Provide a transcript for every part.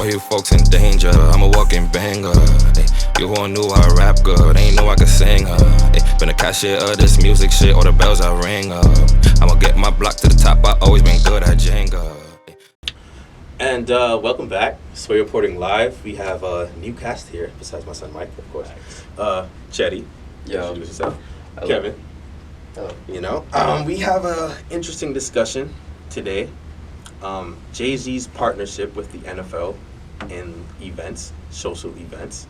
you folks in danger. I'm a walking banger. You all knew I rap good, ain't know I could sing. Been a cashier of this music shit, all the bells I ring. I'ma get my block to the top, I always been good at Jenga. And welcome back. Sway reporting live. We have a new cast here, besides my son Mike, of course. Chetty. Yo. Introduce yourself. Hello. Kevin. Hello. You know, we have a interesting discussion today. Jay-Z's partnership with the NFL in events, social events,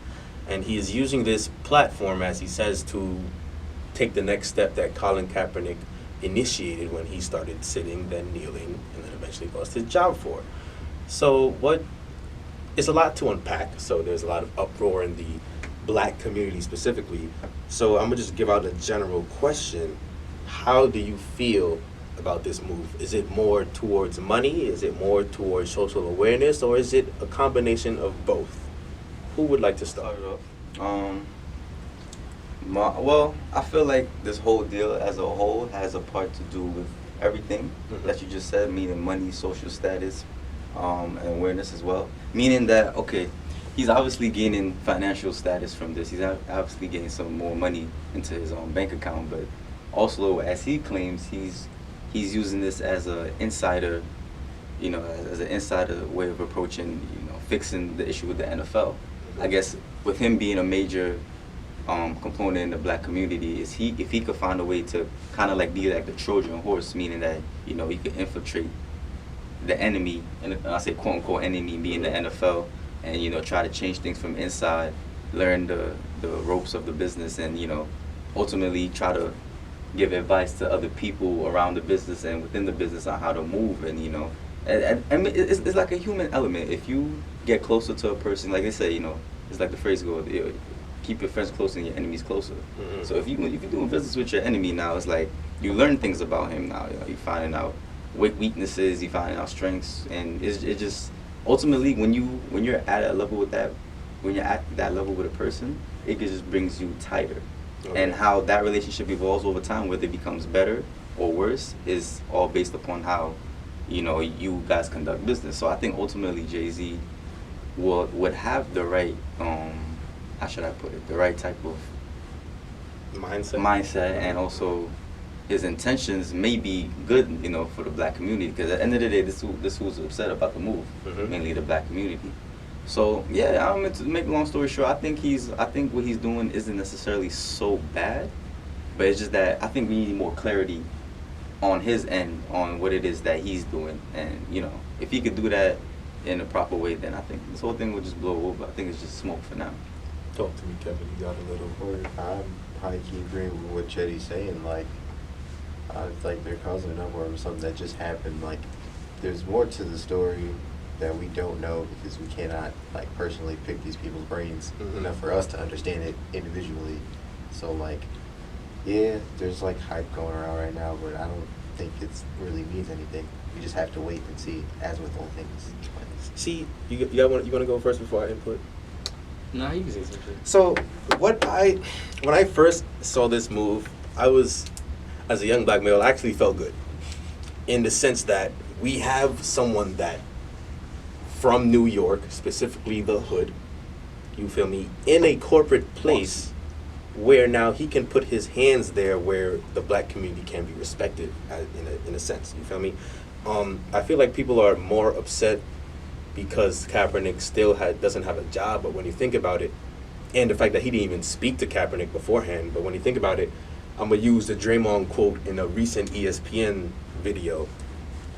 and he is using this platform, as he says, to take the next step that Colin Kaepernick initiated when he started sitting, then kneeling, and then eventually lost his job for. So it's a lot to unpack. So there's a lot of uproar in the black community specifically. So I'm gonna just give out a general question. How do you feel about this move? Is it more towards money? Is it more towards social awareness? Or is it a combination of both? Who would like to start off? Well, I feel like this whole deal as a whole has a part to do with everything that you just said, meaning money, social status, and awareness as well. Meaning that, okay, he's obviously gaining financial status from this. He's obviously getting some more money into his own bank account, but also, as he claims, he's using this as a insider, as an insider way of approaching, fixing the issue with the NFL. I guess with him being a major component in the black community, if he could find a way to kind of like be like the Trojan horse, meaning that he could infiltrate the enemy, and I say quote unquote enemy being the NFL, and try to change things from inside, learn the ropes of the business, and ultimately try to give advice to other people around the business and within the business on how to move, and I mean, it's like a human element. If you get closer to a person, like they say, it's like the phrase goes, keep your friends closer and your enemies closer. Mm-hmm. So if you're doing business with your enemy now, it's like you learn things about him now. You're finding out weaknesses, you finding out strengths, and it just ultimately when you're at a level with that, when you're at that level with a person, it just brings you tighter. Okay. And how that relationship evolves over time, whether it becomes better or worse, is all based upon how you guys conduct business. So I think ultimately Jay-Z would have the right how should I put it, the right type of mindset, and also his intentions may be good, for the black community, because at the end of the day, this who's upset about the move, mainly the black community. So yeah, to make a long story short, I think what he's doing isn't necessarily so bad, but it's just that I think we need more clarity on his end on what it is that he's doing, and if he could do that in a proper way, then I think this whole thing would just blow over. I think it's just smoke for now. Talk to me, Kevin. You got a little word. I'm probably keep agreeing with what Chetty's saying. It's like they're causing an uproar or something that just happened. Like, there's more to the story that we don't know because we cannot personally pick these people's brains enough for us to understand it individually. So yeah, there's hype going around right now, but I don't think it really means anything. We just have to wait and see, as with all things. See, you want to go first before I input? No, you can say something. So when I first saw this move, I was, as a young black male, I actually felt good, in the sense that we have someone that from New York, specifically the hood, you feel me, in a corporate place where now he can put his hands there where the black community can be respected in a sense, you feel me? I feel like people are more upset because Kaepernick still doesn't have a job, but when you think about it, and the fact that he didn't even speak to Kaepernick beforehand, but when you think about it, I'm going to use the Draymond quote in a recent ESPN video.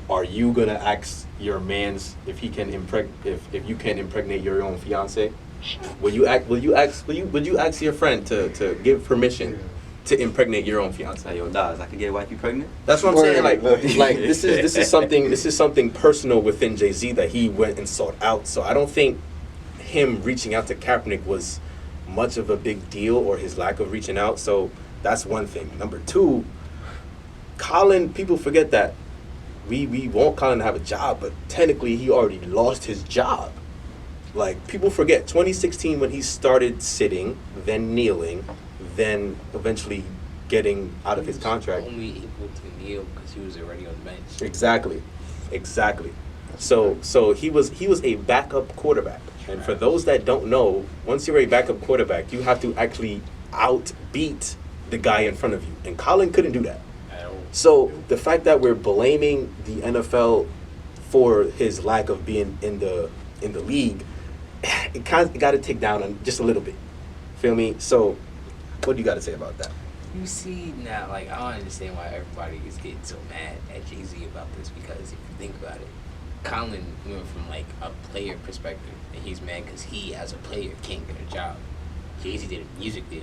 Are you going to ask your mans if you can impregnate your own fiance? Would you ask your friend to give permission to impregnate your own fiance? Hey, yo, Daz, I could get wifey pregnant? That's what I'm saying. This is something personal within Jay-Z that he went and sought out. So I don't think him reaching out to Kaepernick was much of a big deal, or his lack of reaching out. So that's one thing. Number two, Colin, people forget that we want Colin to have a job, but technically he already lost his job. People forget 2016 when he started sitting, then kneeling, then eventually getting out of his contract. Only able to kneel because he was already on the bench. Exactly. So he was a backup quarterback. And for those that don't know, once you're a backup quarterback, you have to actually outbeat the guy in front of you. And Colin couldn't do that. So the fact that we're blaming the NFL for his lack of being in the league, it got to take down on just a little bit. Feel me? So what do you got to say about that? You see now, like, I don't understand why everybody is getting so mad at Jay-Z about this, because if you think about it, Colin went from, like, a player perspective, and he's mad because he, as a player, can't get a job. Jay-Z did a music deal.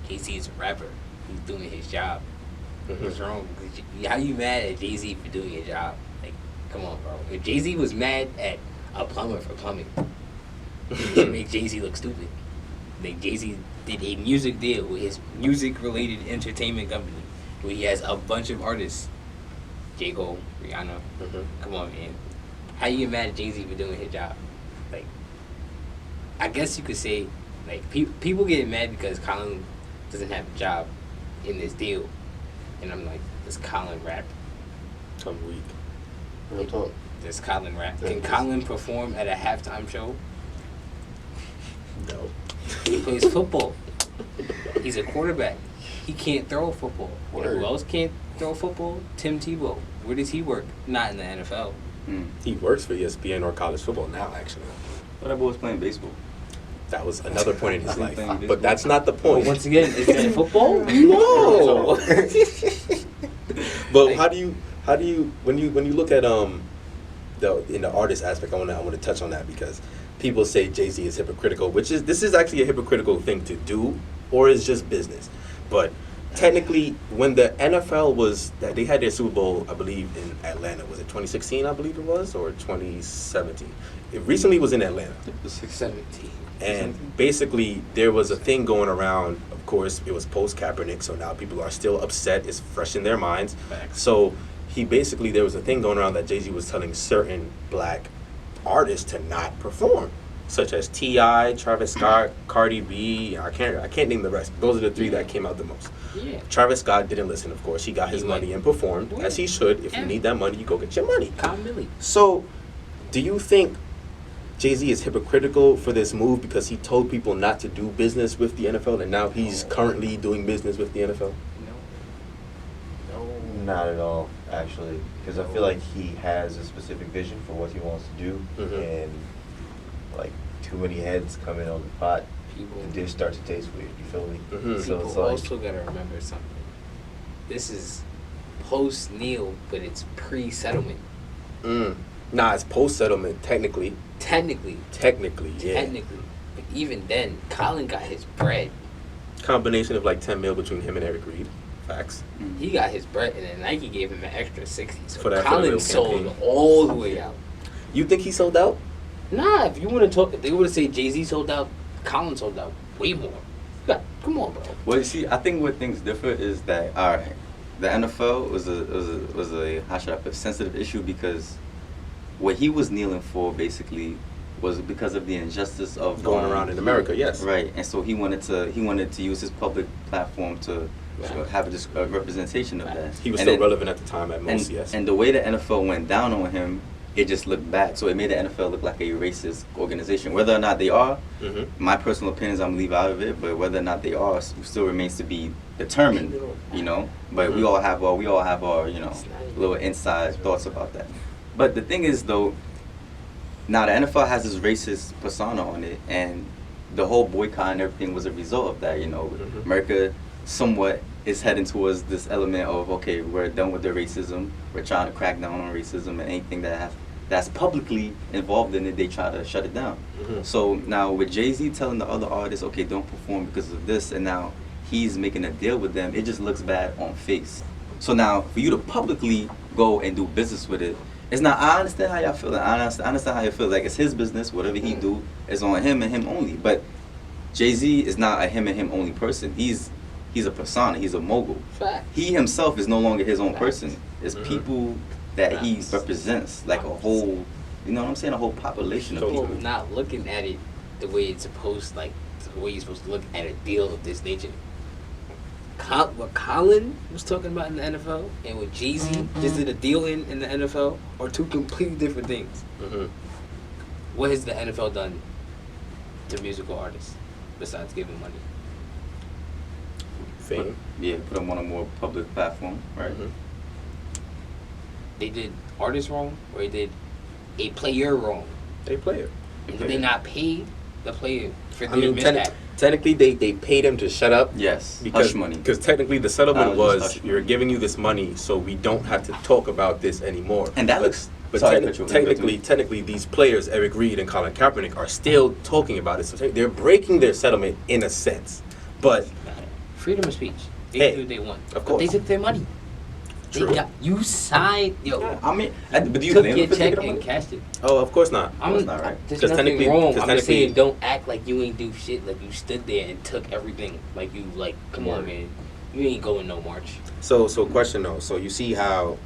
Jay-Z is a rapper. He's doing his job. What's wrong? How you mad at Jay-Z for doing his job? Like, come on, bro. If Jay-Z was mad at a plumber for plumbing, it should make Jay-Z look stupid. Like, Jay-Z did a music deal with his music-related entertainment company, where he has a bunch of artists. J. Cole, Rihanna. Come on, man. How you get mad at Jay-Z for doing his job? Like, I guess you could say, like, people get mad because Colin doesn't have a job in this deal. And I'm like, does Colin rap? I'm weak. Real talk. Does Colin rap? Can Colin perform at a halftime show? No. He plays football. He's a quarterback. He can't throw a football. You know who else can't throw a football? Tim Tebow. Where does he work? Not in the NFL. He works for ESPN or college football now, actually. But that boy was playing baseball. That was another point in his life. Playing baseball. But that's not the point. Once again, is that football? No. But how do you when you look at in the artist aspect, I want to touch on that, because people say Jay-Z is hypocritical, this is actually a hypocritical thing to do, or is just business. But technically, when the NFL they had their Super Bowl, I believe, in Atlanta. Was it 2016, I believe it was, or 2017? It recently was in Atlanta. 17. And basically, there was a thing going around. Of course, it was post Kaepernick, so now people are still upset. It's fresh in their minds. Facts. So there was a thing going around that Jay-Z was telling certain black artists to not perform, such as T.I., Travis Scott, Cardi B. I can't name the rest. Those are the three that came out the most. Yeah. Travis Scott didn't listen, of course. He got his money and performed, as he should. If you need that money, you go get your money. Millie. So, do you think Jay-Z is hypocritical for this move because he told people not to do business with the NFL, and now he's currently doing business with the NFL? No. Not at all, actually, because I feel like he has a specific vision for what he wants to do, and like too many heads come in on the pot, the dish starts to taste weird. You feel me? So People it's like, also gotta remember something. This is post Neil, but it's pre-settlement. Nah, it's post-settlement, technically. Technically, Yeah. but even then, Colin got his bread. Combination of like 10 mil between him and Eric Reed. Facts. He got his bread, and then Nike gave him an extra 60. So For that Colin real sold campaign. all the way out. You think he sold out? Nah, if you want to talk, if they would have said Jay-Z sold out, Colin sold out way more. Come on, bro. Well, you see, I think where things differ is that, all right, the NFL was a how should I put it, sensitive issue, because what he was kneeling for basically was because of the injustice of Going around in America, yes. Right, and so he wanted to use his public platform to have a representation of that. He was And still then- relevant at the time at most, yes. And the way the NFL went down on him, it just looked bad. So it made the NFL look like a racist organization. Whether or not they are, my personal opinions I'm gonna leave out of it, but whether or not they are still remains to be determined, you know. But we all have our little inside thoughts about that. But the thing is, though, now the NFL has this racist persona on it, and the whole boycott and everything was a result of that. You know, America somewhat is heading towards this element of, okay, we're done with the racism. We're trying to crack down on racism, and anything that's publicly involved in it, they try to shut it down. So now with Jay-Z telling the other artists, okay, don't perform because of this, and now he's making a deal with them, it just looks bad on face. So now for you to publicly go and do business with it, it's not. I understand how y'all feel. I understand how you feel. Like, it's his business. Whatever he do is on him and him only. But Jay-Z is not a him and him only person. He's a persona. He's a mogul. Fact. He himself is no longer his own person. It's people that he represents, like a whole. You know what I'm saying? A whole population of People people. not looking at it the way it's supposed, like the way you're supposed to look at a deal of this nature. what Colin was talking about in the NFL and what Jay-Z just did a deal in the NFL are two completely different things. Mm-hmm. What has the NFL done to musical artists besides giving money? Fame. Yeah, put them on a more public platform, right? Mm-hmm. They did artists wrong, or they did a player wrong. They play it. Did they not pay the player for I them to mean, miss that? technically, they paid him to shut up. Yes, Because hush money. Because technically, the settlement Just was hush you're giving you this money, so we don't have to talk about this anymore. And that But- looks. But sorry, cut you off. technically, these players, Eric Reed and Colin Kaepernick, are still talking about it. So they're breaking their settlement in a sense. But Freedom of speech. They Hey, can do what they want. of But course. they took their money. True. They got you signed. Yo, I mean, but do you took blame your them for check taking the and money? cashed it. oh, of course not. I'm That's not right. There's 'Cause nothing technically- wrong. 'cause I'm just saying, technically- don't act like you ain't do shit. Like you stood there and took everything. Like you, like, come on, man. You ain't going no march. So question though. So you see how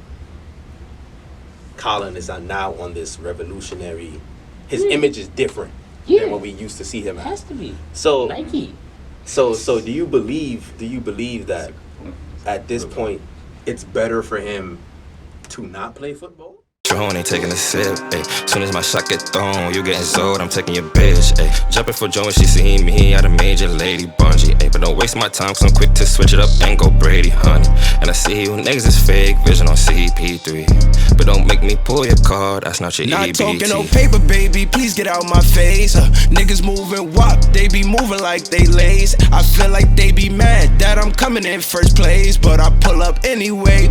Colin is now on this revolutionary. His Yeah. image is different Yeah. than what we used to see him It as. has to be. So Nike. so do you believe that at this point it's better for him to not play football? Patron ain't taking a sip, ayy. Soon as my shot get thrown, you getting sold, I'm taking your bitch, ayy. Jumping for Joe when she seen me, I done made your lady bungee, ayy. But don't waste my time, cause I'm quick to switch it up and go Brady, honey. And I see you niggas is fake, vision on CP3. But don't make me pull your card, that's not your Not EBT. talking no paper, baby, please get out my face. Niggas moving wop, they be moving like they lazy. I feel like they be mad that I'm coming in first place. But I pull up anyway,